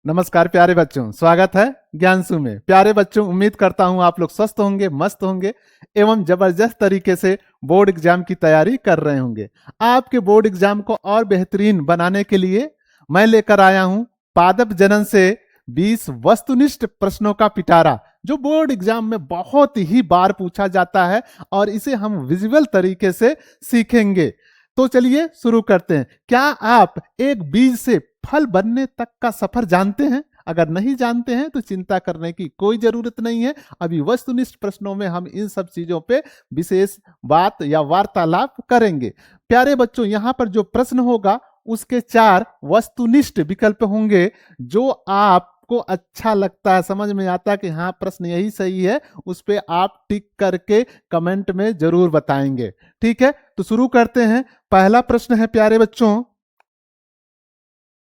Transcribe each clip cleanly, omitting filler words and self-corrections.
नमस्कार प्यारे बच्चों, स्वागत है ज्ञानसु में। प्यारे बच्चों, उम्मीद करता हूं आप लोग स्वस्थ होंगे, मस्त होंगे एवं जबरदस्त तरीके से बोर्ड एग्जाम की तैयारी कर रहे होंगे। आपके बोर्ड एग्जाम को और बेहतरीन बनाने के लिए मैं लेकर आया हूं पादप जनन से 20 वस्तुनिष्ठ प्रश्नों का पिटारा, जो बोर्ड एग्जाम में बहुत ही बार पूछा जाता है और इसे हम विजुअल तरीके से सीखेंगे। तो चलिए शुरू करते हैं। क्या आप एक बीज से फल बनने तक का सफर जानते हैं? अगर नहीं जानते हैं तो चिंता करने की कोई जरूरत नहीं है। अभी वस्तुनिष्ठ प्रश्नों में हम इन सब चीजों पे विशेष बात या वार्तालाप करेंगे। प्यारे बच्चों, यहाँ पर जो प्रश्न होगा उसके 4 वस्तुनिष्ठ विकल्प होंगे। जो आपको अच्छा लगता है, समझ में आता है कि हाँ प्रश्न यही सही है, उस पे आप टिक करके कमेंट में जरूर बताएंगे। ठीक है, तो शुरू करते हैं। पहला प्रश्न है प्यारे बच्चों,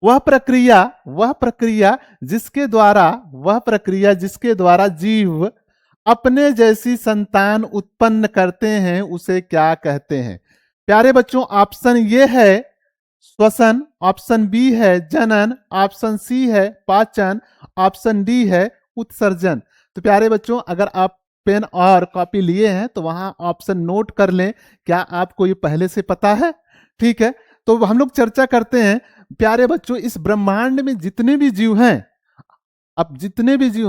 वह प्रक्रिया जिसके द्वारा जीव अपने जैसी संतान उत्पन्न करते हैं उसे क्या कहते हैं? प्यारे बच्चों, ऑप्शन ये है श्वसन, ऑप्शन बी है जनन, ऑप्शन सी है पाचन, ऑप्शन डी है उत्सर्जन। तो प्यारे बच्चों, अगर आप पेन और कॉपी लिए हैं तो वहां ऑप्शन नोट कर लें। क्या आपको ये पहले से पता है? ठीक है, तो हम लोग चर्चा करते हैं। प्यारे बच्चों, इस ब्रह्मांड में जितने भी जीव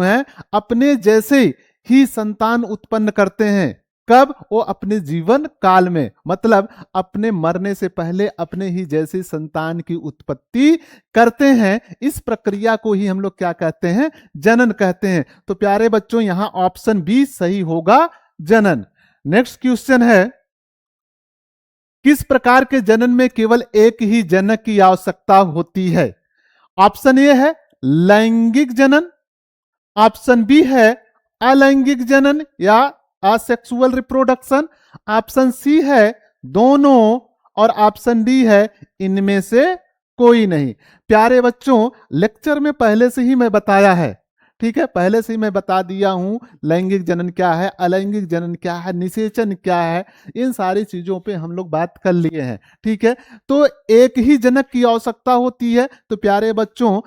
हैं, अपने जैसे ही संतान उत्पन्न करते हैं। कब? वो अपने जीवन काल में, मतलब अपने मरने से पहले अपने ही जैसे संतान की उत्पत्ति करते हैं। इस प्रक्रिया को ही हम लोग क्या कहते हैं? जनन कहते हैं। तो प्यारे बच्चों, यहां ऑप्शन बी सही होगा, जनन। नेक्स्ट क्वेश्चन है, किस प्रकार के जनन में केवल एक ही जनक की आवश्यकता होती है? ऑप्शन ए है लैंगिक जनन, ऑप्शन बी है अलैंगिक जनन या असेक्सुअल रिप्रोडक्शन, ऑप्शन सी है दोनों, और ऑप्शन डी है इनमें से कोई नहीं। प्यारे बच्चों, लेक्चर में पहले से ही मैं बताया है, ठीक है, पहले से ही मैं बता दिया हूं लैंगिक जनन क्या है, अलैंगिक जनन क्या है, निषेचन क्या है, इन सारी चीजों पे हम लोग बात कर लिए हैं। ठीक है, तो एक ही जनक की आवश्यकता होती है। तो प्यारे बच्चों,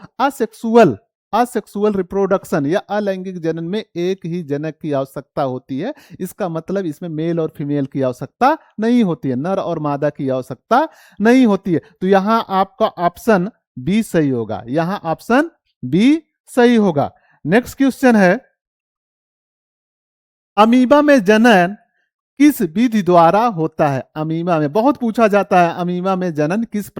असेक्सुअल रिप्रोडक्शन या अलैंगिक जनन में एक ही जनक की आवश्यकता होती है। इसका मतलब इसमें मेल और फीमेल की आवश्यकता नहीं होती है, नर और मादा की आवश्यकता नहीं होती है। तो यहां आपका ऑप्शन बी सही होगा, यहां ऑप्शन बी सही होगा। नेक्स्ट क्वेश्चन है, अमीबा में जनन किस विधि द्वारा होता है? अमीबा में बहुत पूछा जाता है, अमीबा में जनन किस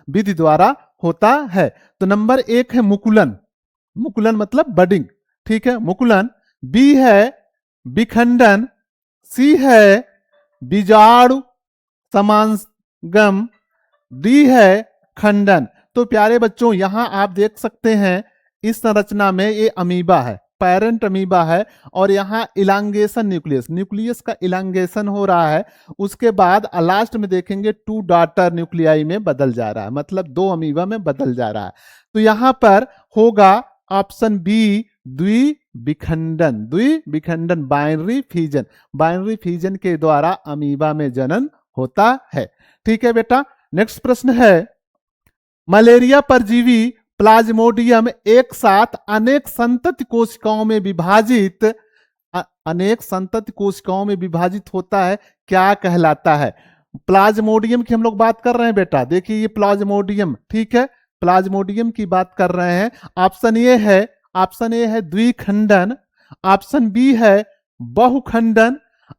विधि द्वारा होता है? तो नंबर 1 है मुकुलन, मुकुलन मतलब बडिंग, ठीक है, मुकुलन। बी है विखंडन, सी है बीजाणु समागम, डी है खंडन। तो प्यारे बच्चों, यहां आप देख सकते हैं इस संरचना में ये अमीबा है, पैरेंट अमीबा है, और यहाँ इलांगेशन न्यूक्लियस का इलांगेशन हो रहा है। उसके बाद लास्ट में देखेंगे 2 डॉटर न्यूक्लियाई में बदल जा रहा है, मतलब 2 अमीबा में बदल जा रहा है। तो यहां पर होगा ऑप्शन बी द्विविखंडन, बाइनरी फीजन के द्वारा अमीबा में जनन होता है। ठीक है बेटा, नेक्स्ट प्रश्न है, मलेरिया परजीवी प्लाज्मोडियम एक साथ अनेक संतति कोशिकाओं में विभाजित होता है, क्या कहलाता है? प्लाज्मोडियम की हम लोग बात कर रहे हैं बेटा, देखिए ये प्लाज्मोडियम, ठीक है, प्लाज्मोडियम की बात कर रहे हैं। ऑप्शन ए है द्विखंडन, ऑप्शन बी है बहुखंडन,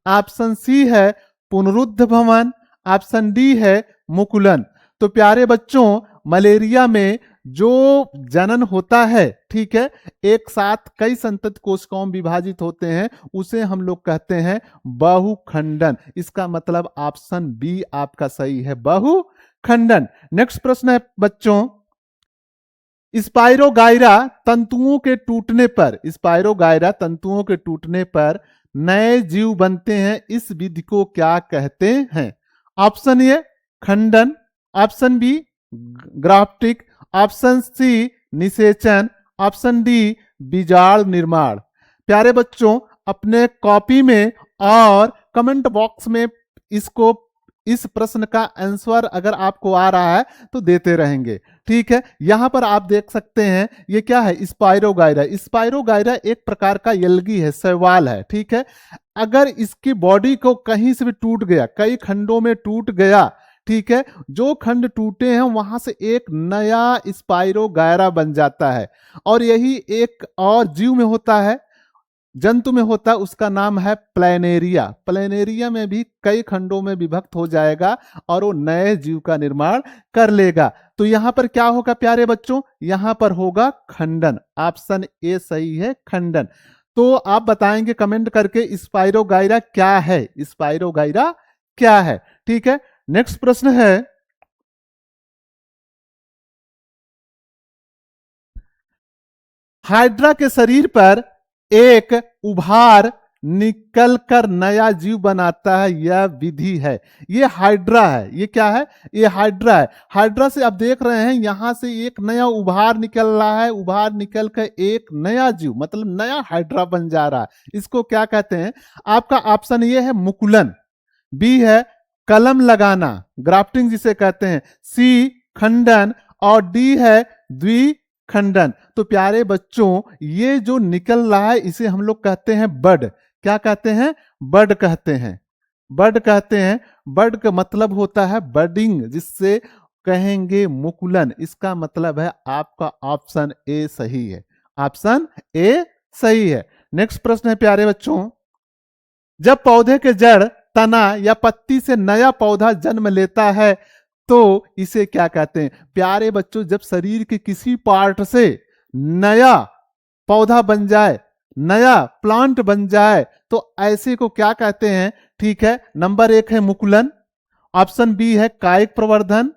ऑप्शन सी है पुनरुद्ध भवन, ऑप्शन डी है मुकुलन। तो प्यारे बच्चों, मलेरिया में जो जनन होता है, ठीक है, एक साथ कई संतति कोशिकाओं में विभाजित होते हैं, उसे हम लोग कहते हैं बहुखंडन। इसका मतलब ऑप्शन बी आपका सही है, बहुखंडन। नेक्स्ट प्रश्न है बच्चों, स्पाइरोगाइरा तंतुओं के टूटने पर नए जीव बनते हैं, इस विधि को क्या कहते हैं? ऑप्शन ए खंडन, ऑप्शन बी ग्राफ्टिक, ऑप्शन सी निषेचन, ऑप्शन डी बीजाणु निर्माण। प्यारे बच्चों, अपने कॉपी में और कमेंट बॉक्स में इसको इस प्रश्न का आंसर अगर आपको आ रहा है तो देते रहेंगे। ठीक है, यहां पर आप देख सकते हैं ये क्या है, स्पाइरोगाइरा। स्पाइरोगाइरा एक प्रकार का एल्गी है, शैवाल है। ठीक है, अगर इसकी बॉडी को कहीं से भी टूट गया, कई खंडों में टूट गया, ठीक है, जो खंड टूटे हैं वहां से एक नया स्पाइरोगायरा बन जाता है। और यही एक और जीव में होता है, जंतु में होता है, उसका नाम है प्लेनेरिया। प्लेनेरिया में भी कई खंडों में विभक्त हो जाएगा और वो नए जीव का निर्माण कर लेगा। तो यहां पर क्या होगा प्यारे बच्चों, यहां पर होगा खंडन। ऑप्शन ए सही है, खंडन। तो आप बताएंगे कमेंट करके स्पाइरोगाइरा क्या है, स्पाइरोगाइरा क्या है। ठीक है, नेक्स्ट प्रश्न है, हाइड्रा के शरीर पर एक उभार निकलकर नया जीव बनाता है, यह विधि है। ये हाइड्रा है, ये क्या है, ये हाइड्रा है। हाइड्रा से आप देख रहे हैं यहां से एक नया उभार निकल रहा है, उभार निकल कर एक नया जीव मतलब नया हाइड्रा बन जा रहा है। इसको क्या कहते हैं, आपका ऑप्शन ये है मुकुलन, बी है कलम लगाना, ग्राफ्टिंग जिसे कहते हैं, सी खंडन, और डी है द्विखंडन। तो प्यारे बच्चों ये जो निकल रहा है इसे हम लोग कहते हैं बड। क्या कहते हैं, बड कहते हैं, बड कहते हैं। बड का मतलब होता है बडिंग, जिससे कहेंगे मुकुलन। इसका मतलब है आपका ऑप्शन ए सही है, ऑप्शन ए सही है। नेक्स्ट प्रश्न है प्यारे बच्चों, जब पौधे के जड़, तना या पत्ती से नया पौधा जन्म लेता है तो इसे क्या कहते हैं। प्यारे बच्चों जब शरीर के किसी पार्ट से नया पौधा बन जाए, नया प्लांट बन जाए, तो ऐसे को क्या कहते हैं। ठीक है, नंबर 1 है मुकुलन, ऑप्शन बी है कायिक प्रवर्धन,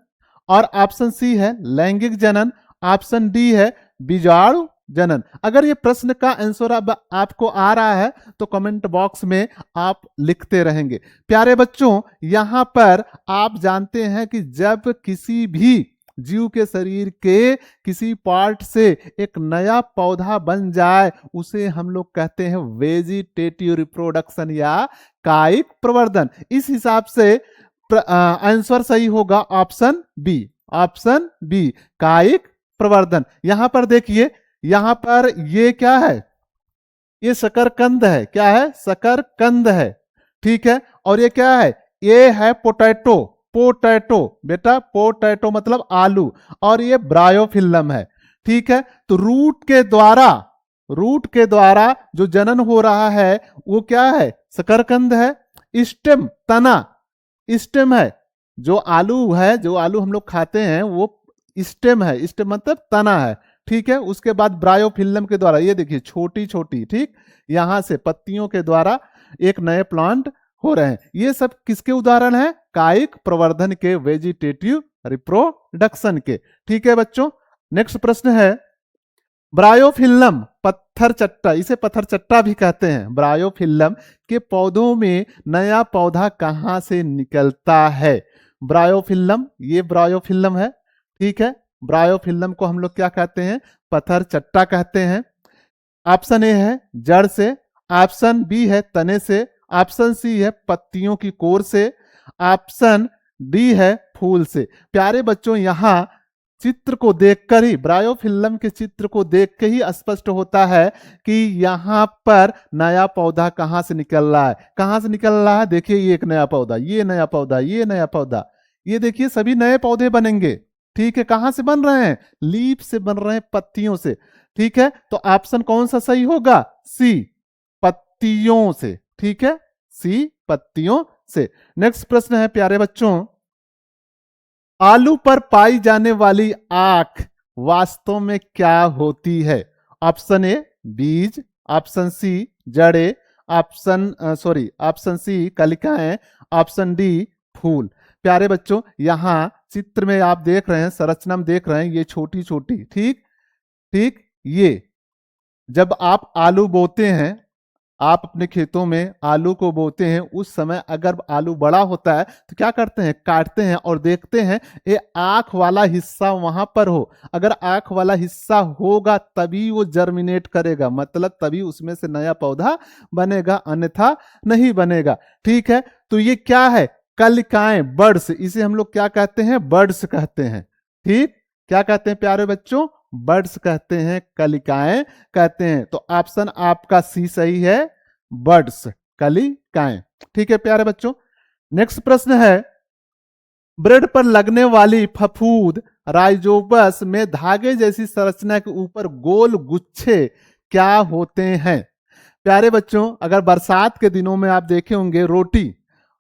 और ऑप्शन सी है लैंगिक जनन, ऑप्शन डी है बीजाणु जनन। अगर ये प्रश्न का आंसर अब आपको आ रहा है तो कमेंट बॉक्स में आप लिखते रहेंगे। प्यारे बच्चों यहां पर आप जानते हैं कि जब किसी भी जीव के शरीर के किसी पार्ट से एक नया पौधा बन जाए उसे हम लोग कहते हैं वेजिटेटिव रिप्रोडक्शन या कायिक प्रवर्धन। इस हिसाब से आंसर सही होगा ऑप्शन बी, ऑप्शन बी कायिक प्रवर्धन। यहां पर देखिए, यहां पर ये क्या है, ये शकरकंद है। क्या है, शकरकंद है। ठीक है, और ये क्या है, ये है पोटैटो, पोटैटो बेटा, पोटैटो मतलब आलू, और ये ब्रायोफिल्लम है। ठीक है, तो रूट के द्वारा, रूट के द्वारा जो जनन हो रहा है वो क्या है, शकरकंद है। स्टेम, तना, स्टेम है। जो आलू है, जो आलू हम लोग खाते हैं वो स्टेम है, स्टेम मतलब तना है। ठीक है, उसके बाद ब्रायोफिल्लम के द्वारा, ये देखिए छोटी छोटी, ठीक, यहां से पत्तियों के द्वारा एक नए प्लांट हो रहे हैं। ये सब किसके उदाहरण हैं, कायिक प्रवर्धन के, वेजिटेटिव रिप्रोडक्शन के। ठीक है बच्चों, नेक्स्ट प्रश्न है, ब्रायोफिल्लम पत्थर चट्टा, इसे पत्थर चट्टा भी कहते हैं, ब्रायोफिल्लम के पौधों में नया पौधा कहां से निकलता है। ब्रायोफिल्लम, ये ब्रायोफिल्लम है। ठीक है, ब्रायोफिल्लम को हम लोग क्या कहते हैं, पत्थर चट्टा कहते हैं। ऑप्शन ए है जड़ से, ऑप्शन बी है तने से, ऑप्शन सी है पत्तियों की कोर से, ऑप्शन डी है फूल से। प्यारे बच्चों यहां चित्र को देखकर ही, ब्रायोफिल्लम के चित्र को देख के ही स्पष्ट होता है कि यहां पर नया पौधा कहां से निकल रहा है। कहां से निकल रहा है, देखिए ये एक नया पौधा, ये नया पौधा, ये नया पौधा, ये देखिए सभी नए पौधे बनेंगे। ठीक है, कहां से बन रहे हैं, लीफ से बन रहे हैं, पत्तियों से। ठीक है, तो ऑप्शन कौन सा सही होगा, सी पत्तियों से। ठीक है, सी पत्तियों से। नेक्स्ट प्रश्न है प्यारे बच्चों, आलू पर पाई जाने वाली आंख वास्तव में क्या होती है। ऑप्शन ए बीज, ऑप्शन सी जड़े, ऑप्शन सी कलिकाएं, ऑप्शन डी फूल। प्यारे बच्चों यहां चित्र में आप देख रहे हैं, संरचना में देख रहे हैं, ये छोटी छोटी, ठीक ठीक, ये जब आप आलू बोते हैं, आप अपने खेतों में आलू को बोते हैं, उस समय अगर आलू बड़ा होता है तो क्या करते हैं, काटते हैं और देखते हैं ये आंख वाला हिस्सा वहां पर हो। अगर आंख वाला हिस्सा होगा तभी वो जर्मिनेट करेगा, मतलब तभी उसमें से नया पौधा बनेगा, अन्यथा नहीं बनेगा। ठीक है, तो ये क्या है, कलिकाएं, बर्ड्स, इसे हम लोग क्या कहते हैं? बर्ड्स कहते हैं। ठीक, क्या कहते हैं प्यारे बच्चों? बर्ड्स कहते हैं, कलिकाएं कहते हैं। तो ऑप्शन आपका सी सही है, बर्ड्स, कलिकाएं। ठीक है प्यारे बच्चों, नेक्स्ट प्रश्न है, ब्रेड पर लगने वाली फफूंद राइजोपस में धागे जैसी संरचना के ऊपर गोल गुच्छे क्या होते हैं? प्यारे बच्चों, अगर बरसात के दिनों में आप देखे होंगे, रोटी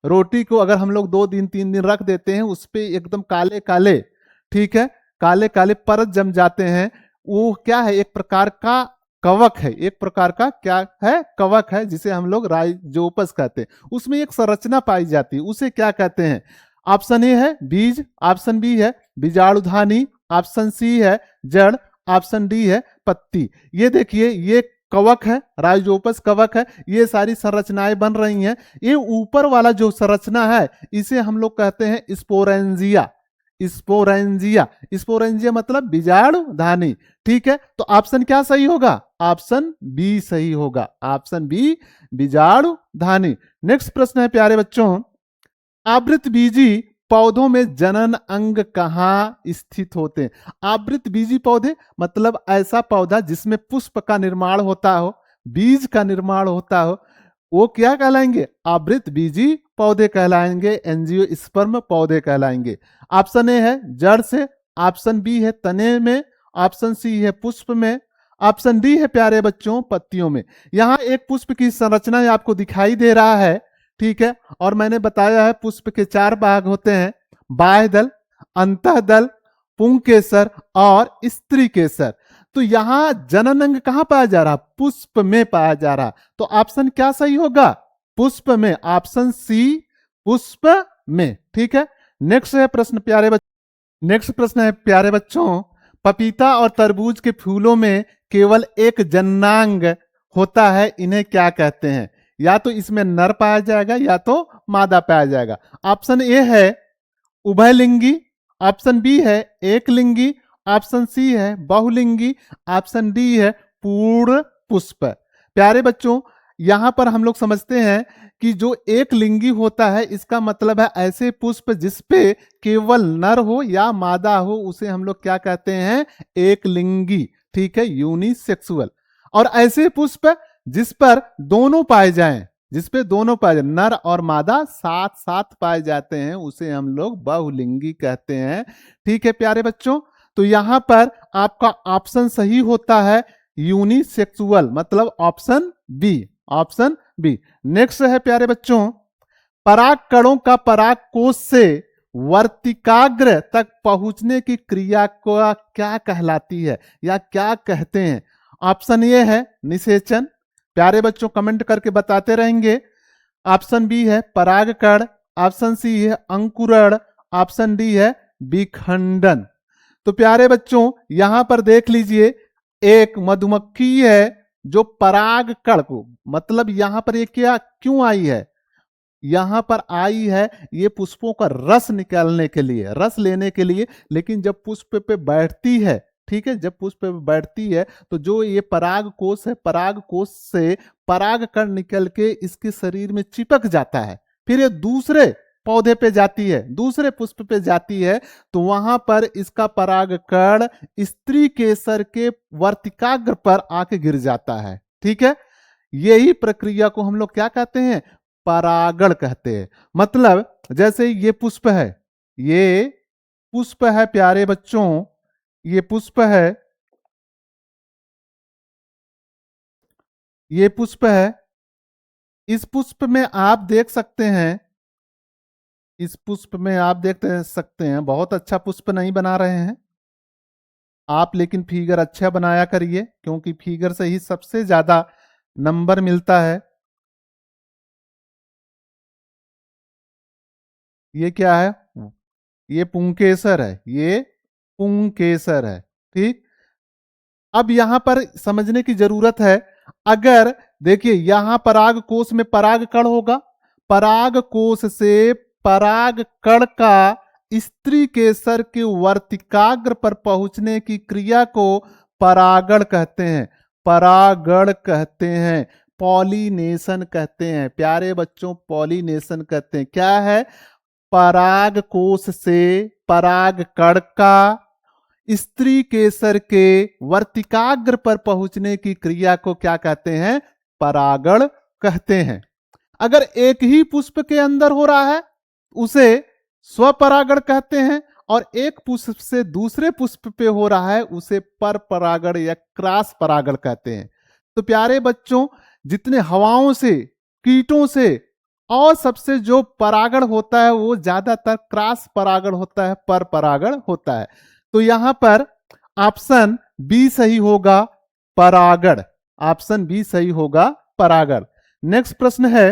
रोटी को अगर हम लोग 2 दिन 3 दिन रख देते हैं, उस पे एकदम काले काले, ठीक है, काले काले परत जम जाते हैं। वो क्या है? एक प्रकार का कवक है, एक प्रकार का क्या है? कवक है, जिसे हम लोग राइजोपस कहते हैं। उसमें एक संरचना पाई जाती है, उसे क्या कहते हैं? ऑप्शन ए है बीज, ऑप्शन बी है बीजाणुधानी, ऑप्शन सी है जड़, ऑप्शन डी है पत्ती। ये देखिए, ये कवक है, राइजोपस कवक है, ये सारी संरचनाएं बन रही हैं। ये ऊपर वाला जो संरचना है, इसे हम लोग कहते हैं स्पोरेंजिया। स्पोरेंजिया, स्पोरेंजिया मतलब बीजाणुधानी। ठीक है, तो ऑप्शन क्या सही होगा? ऑप्शन बी सही होगा, ऑप्शन बी बीजाणुधानी। नेक्स्ट प्रश्न है प्यारे बच्चों, आवृतबीजी पौधों में जनन अंग कहाँ स्थित होते हैं? आवृतबीजी पौधे मतलब ऐसा पौधा जिसमें पुष्प का निर्माण होता हो, बीज का निर्माण होता हो, वो क्या कहलाएंगे? आवृतबीजी पौधे कहलाएंगे, एंजियोस्पर्म पौधे कहलाएंगे। ऑप्शन ए है जड़ से, ऑप्शन बी है तने में, ऑप्शन सी है पुष्प में, ऑप्शन डी है प्यारे बच्चों पत्तियों में। यहाँ एक पुष्प की संरचना आपको दिखाई दे रहा है, ठीक है, और मैंने बताया है पुष्प के 4 भाग होते हैं, बाह्य दल, अंतः दल, पुंकेसर और स्त्री केसर। तो यहां जनन अंग कहां पाया जा रहा? पुष्प में पाया जा रहा। तो ऑप्शन क्या सही होगा? पुष्प में, ऑप्शन सी पुष्प में। ठीक है, नेक्स्ट है प्रश्न प्यारे बच्चों, नेक्स्ट प्रश्न है प्यारे बच्चों, पपीता और तरबूज के फूलों में केवल एक जननांग होता है, इन्हें क्या कहते हैं? या तो इसमें नर पाया जाएगा या तो मादा पाया जाएगा। ऑप्शन ए है उभयलिंगी, ऑप्शन बी है एकलिंगी, ऑप्शन सी है बहुलिंगी, ऑप्शन डी है पूर्ण पुष्प। प्यारे बच्चों, यहां पर हम लोग समझते हैं कि जो एक लिंगी होता है, इसका मतलब है ऐसे पुष्प जिसपे केवल नर हो या मादा हो, उसे हम लोग क्या कहते हैं? एक लिंगी। ठीक है, यूनिसेक्सुअल। और ऐसे पुष्प जिस पर दोनों पाए जाएं, जिस पे दोनों पाए जाए, नर और मादा साथ साथ पाए जाते हैं, उसे हम लोग बहुलिंगी कहते हैं। ठीक है प्यारे बच्चों, तो यहां पर आपका ऑप्शन सही होता है यूनिसेक्सुअल, मतलब option B, option B. Next है प्यारे बच्चों, पराग कणों का पराग कोश से वर्तिकाग्र तक पहुंचने की क्रिया को क्या कहलाती है या क्या कहते हैं? ऑप्शन ए है निषेचन, प्यारे बच्चों कमेंट करके बताते रहेंगे। ऑप्शन बी है परागकण, ऑप्शन सी है अंकुरण, ऑप्शन डी है विखंडन। तो प्यारे बच्चों यहां पर देख लीजिए, एक मधुमक्खी है जो परागकण को, मतलब यहां पर ये क्या क्यों आई है? यहां पर आई है ये पुष्पों का रस निकालने के लिए, रस लेने के लिए। लेकिन जब पुष्प पे बैठती है, ठीक है, जब पुष्प पे बैठती है, तो जो ये पराग कोश है, पराग कोश से पराग कण निकल के इसके शरीर में चिपक जाता है, फिर ये दूसरे पौधे पे जाती है, दूसरे पुष्प पे जाती है, तो वहां पर इसका पराग कण स्त्री केसर के वर्तिकाग्र पर आके गिर जाता है। ठीक है, यही प्रक्रिया को हम लोग क्या कहते हैं? परागण कहते हैं। मतलब जैसे ये पुष्प है, ये पुष्प है प्यारे बच्चों, ये पुष्प है, ये पुष्प है, इस पुष्प में आप देख सकते हैं, इस पुष्प में आप देख सकते हैं, बहुत अच्छा पुष्प नहीं बना रहे हैं आप, लेकिन फिगर अच्छा बनाया करिए, क्योंकि फिगर से ही सबसे ज्यादा नंबर मिलता है। ये क्या है? ये पुंकेसर है, ये पुंकेसर है। ठीक, अब यहां पर समझने की जरूरत है, अगर देखिए यहां पराग कोश में पराग कण होगा, पराग कोश से पराग कण का स्त्री केसर के वर्तिकाग्र पर पहुंचने की क्रिया को परागण कहते हैं, परागण कहते हैं, पॉलिनेशन कहते हैं। प्यारे बच्चों पॉलिनेशन कहते हैं। क्या है? पराग कोश से पराग कण का स्त्री केसर के वर्तिकाग्र पर पहुंचने की क्रिया को क्या कहते हैं? परागण कहते हैं। अगर एक ही पुष्प के अंदर हो रहा है उसे स्वपरागण कहते हैं, और एक पुष्प से दूसरे पुष्प पे हो रहा है उसे पर परागण या क्रॉस परागण कहते हैं। तो प्यारे बच्चों, जितने हवाओं से, कीटों से और सबसे जो परागण होता है वो ज्यादातर क्रॉस परागण होता है, पर परागण होता है। तो यहां पर ऑप्शन बी सही होगा, परागण। ऑप्शन बी सही होगा, परागण। नेक्स्ट प्रश्न है,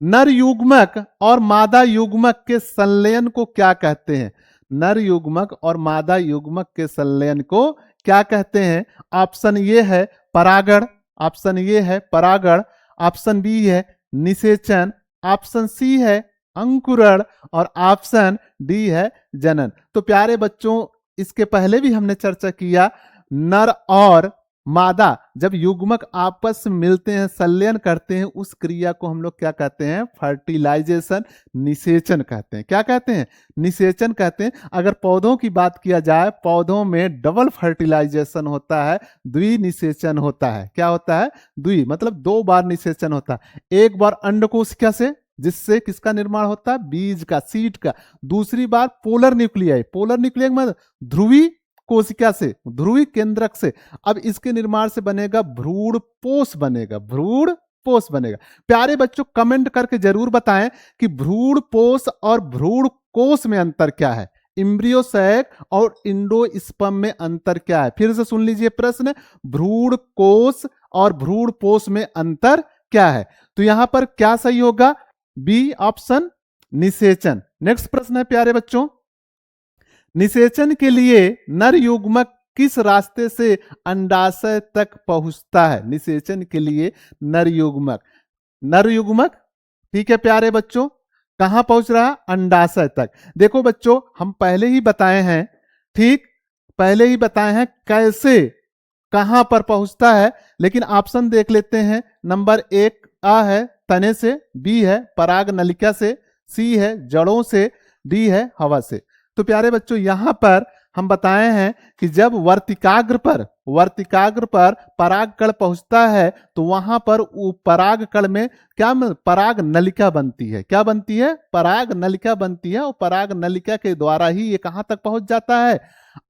नर युग्मक और मादा युग्मक के संलयन को क्या कहते हैं? नर युग्मक और मादा युग्मक के संलयन को क्या कहते हैं? ऑप्शन ए है परागण, ऑप्शन ए है परागण, ऑप्शन बी है निषेचन, ऑप्शन सी है अंकुरण, और ऑप्शन डी है जनन। तो प्यारे बच्चों, इसके पहले भी हमने चर्चा किया, नर और मादा जब युग्मक आपस में मिलते हैं, संलयन करते हैं, उस क्रिया को हम लोग क्या कहते हैं? फर्टिलाइजेशन, निषेचन कहते हैं। क्या कहते हैं? निषेचन कहते हैं। अगर पौधों की बात किया जाए, पौधों में डबल फर्टिलाइजेशन होता है, द्विनिषेचन होता है। क्या होता है? द्वि मतलब 2 बार निषेचन होता है। एक बार अंडकोशिका से, जिससे किसका निर्माण होता है? बीज का, सीड का। दूसरी बार पोलर न्यूक्लियाई, पोलर न्यूक्लियाई मतलब ध्रुवी कोशिका से, ध्रुवी केंद्रक से। अब इसके निर्माण से बनेगा भ्रूणपोष, बनेगा भ्रूणपोष बनेगा। प्यारे बच्चों, कमेंट करके जरूर बताएं कि भ्रूणपोष और भ्रूणकोष में अंतर क्या है, इम्ब्रियो सैक और इंडोस्पर्म में अंतर क्या है। फिर से सुन लीजिए प्रश्न, भ्रूणकोष और भ्रूणपोष में अंतर क्या है? तो यहां पर क्या सही होगा? बी ऑप्शन, निषेचन। नेक्स्ट प्रश्न है प्यारे बच्चों, निषेचन के लिए नर युग्मक किस रास्ते से अंडाशय तक पहुंचता है? निषेचन के लिए नर युग्मक, नर युग्मक, ठीक है प्यारे बच्चों, कहां पहुंच रहा है? अंडाशय तक। देखो बच्चों, हम पहले ही बताए हैं, ठीक, पहले ही बताए हैं कैसे, कहां पर पहुंचता है, लेकिन ऑप्शन देख लेते हैं। नंबर 1 आ है तने से, बी है पराग नलिका से, सी है जड़ों से, डी है हवा से। तो प्यारे बच्चों, यहां पर हम बताए हैं कि जब वर्तिकाग्र पर पराग कण पहुंचता है तो वहां पर पराग कण में क्या पराग नलिका बनती है। क्या बनती है? पराग नलिका बनती है, और पराग नलिका के द्वारा ही ये कहां तक पहुंच जाता है?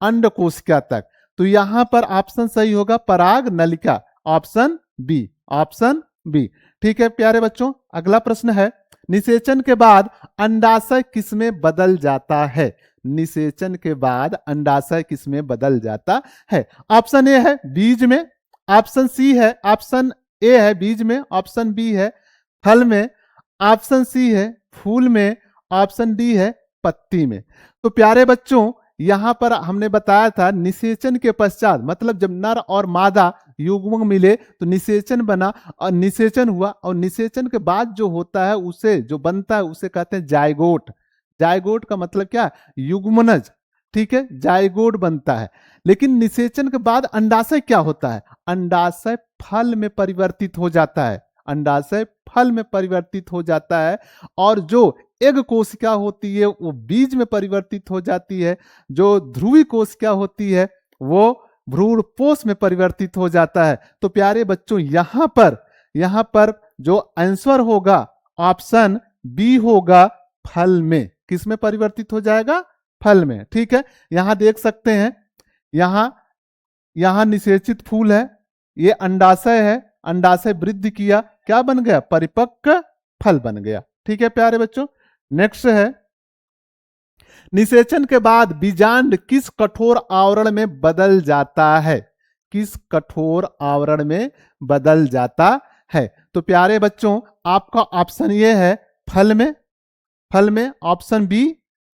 अंड कोशिका तक। तो यहां पर ऑप्शन सही होगा पराग नलिका, ऑप्शन बी, ऑप्शन बी। ठीक है प्यारे बच्चों, अगला प्रश्न है, निषेचन के बाद अंडाशय किसमें बदल जाता है? निषेचन के बाद अंडाशय किसमें बदल जाता है? ऑप्शन ए है बीज में, ऑप्शन सी है, ऑप्शन ए है बीज में, ऑप्शन बी है फल में, ऑप्शन सी है फूल में, ऑप्शन डी है पत्ती में। तो प्यारे बच्चों, यहां पर हमने बताया था निषेचन के पश्चात, मतलब जब नर और मादा युग्मक मिले तो निषेचन बना और निषेचन हुआ, और निषेचन के बाद जो होता है उसे जो बनता है उसे कहते हैं जायगोट। जायगोट का मतलब क्या? युग्मनज, ठीक है, जायगोट बनता है। लेकिन निषेचन के बाद अंडाशय क्या होता है? अंडाशय फल में परिवर्तित हो जाता है, अंडाशय फल में परिवर्तित हो जाता है, और जो एग कोशिका होती है वो बीज में परिवर्तित हो जाती है, जो ध्रुवी कोशिका होती है वो भ्रूणपोष में परिवर्तित हो जाता है। तो प्यारे बच्चों, यहां पर जो आंसर होगा ऑप्शन बी होगा, फल में। किस में परिवर्तित हो जाएगा? फल में, ठीक है। यहां देख सकते हैं, यहां निषेचित फूल है, ये अंडाशय है, अंडाशय वृद्धि किया, क्या बन गया? परिपक्व फल बन गया। ठीक है प्यारे बच्चों, नेक्स्ट है, निषेचन के बाद बीजांड किस कठोर आवरण में बदल जाता है? किस कठोर आवरण में बदल जाता है? तो प्यारे बच्चों, आपका ऑप्शन ये है फल में, फल में, ऑप्शन बी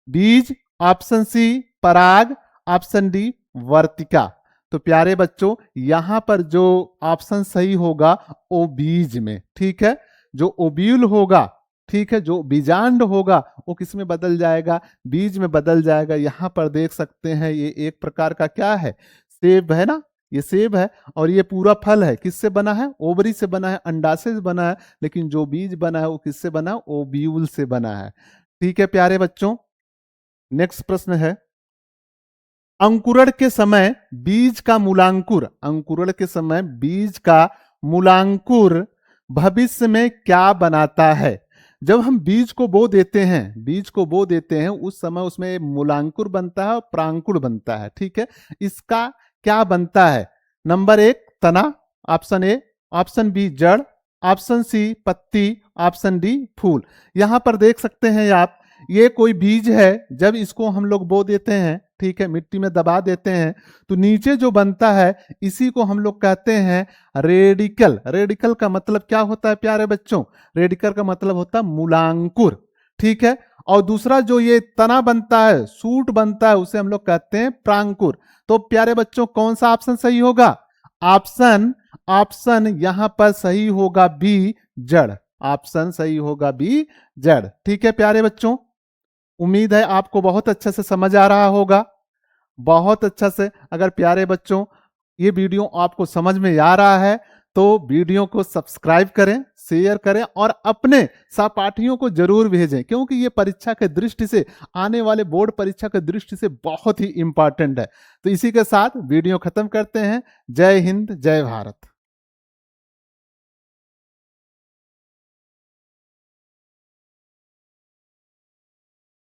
बीज, ऑप्शन सी पराग, ऑप्शन डी वर्तिका। तो प्यारे बच्चों, यहां पर जो ऑप्शन सही होगा वो बीज में, ठीक है, जो ओब्यूल होगा, ठीक है, जो बीजांड होगा वो किस में बदल जाएगा? बीज में बदल जाएगा। यहां पर देख सकते हैं ये एक प्रकार का क्या है? सेब है ना, ये सेब है, और ये पूरा फल है, किससे बना है? ओवरी से बना है, अंडाशय से बना है, लेकिन जो बीज बना है वो किससे बना है? ओब्यूल से बना है। ठीक है प्यारे बच्चों, नेक्स्ट प्रश्न है, अंकुरण के समय बीज का मूलांकुर, अंकुरण के समय बीज का मूलांकुर भविष्य में क्या बनाता है? जब हम बीज को बो देते हैं, बीज को बो देते हैं, उस समय उसमें मूलांकुर बनता है और प्रांकुर बनता है। ठीक है, इसका क्या बनता है? नंबर 1 तना, ऑप्शन ए, ऑप्शन बी जड़, ऑप्शन सी पत्ती, ऑप्शन डी फूल। यहां पर देख सकते हैं आप, ये कोई बीज है, जब इसको हम लोग बो देते हैं, ठीक है, मिट्टी में दबा देते हैं, तो नीचे जो बनता है इसी को हम लोग कहते हैं रेडिकल। रेडिकल का मतलब क्या होता है प्यारे बच्चों? रेडिकल का मतलब होता है मूलांकुर। ठीक है, और दूसरा जो ये तना बनता है, सूट बनता है, उसे हम लोग कहते हैं प्रांकुर। तो प्यारे बच्चों कौन सा ऑप्शन सही होगा? ऑप्शन ऑप्शन यहां पर सही होगा बी जड़, ऑप्शन सही होगा बी जड़। ठीक है प्यारे बच्चों, उम्मीद है आपको बहुत अच्छे से समझ आ रहा होगा, बहुत अच्छा से। अगर प्यारे बच्चों ये वीडियो आपको समझ में आ रहा है तो वीडियो को सब्सक्राइब करें, शेयर करें और अपने सहपाठियों को जरूर भेजें, क्योंकि ये परीक्षा के दृष्टि से, आने वाले बोर्ड परीक्षा के दृष्टि से बहुत ही इंपॉर्टेंट है। तो इसी के साथ वीडियो खत्म करते हैं। जय हिंद, जय भारत।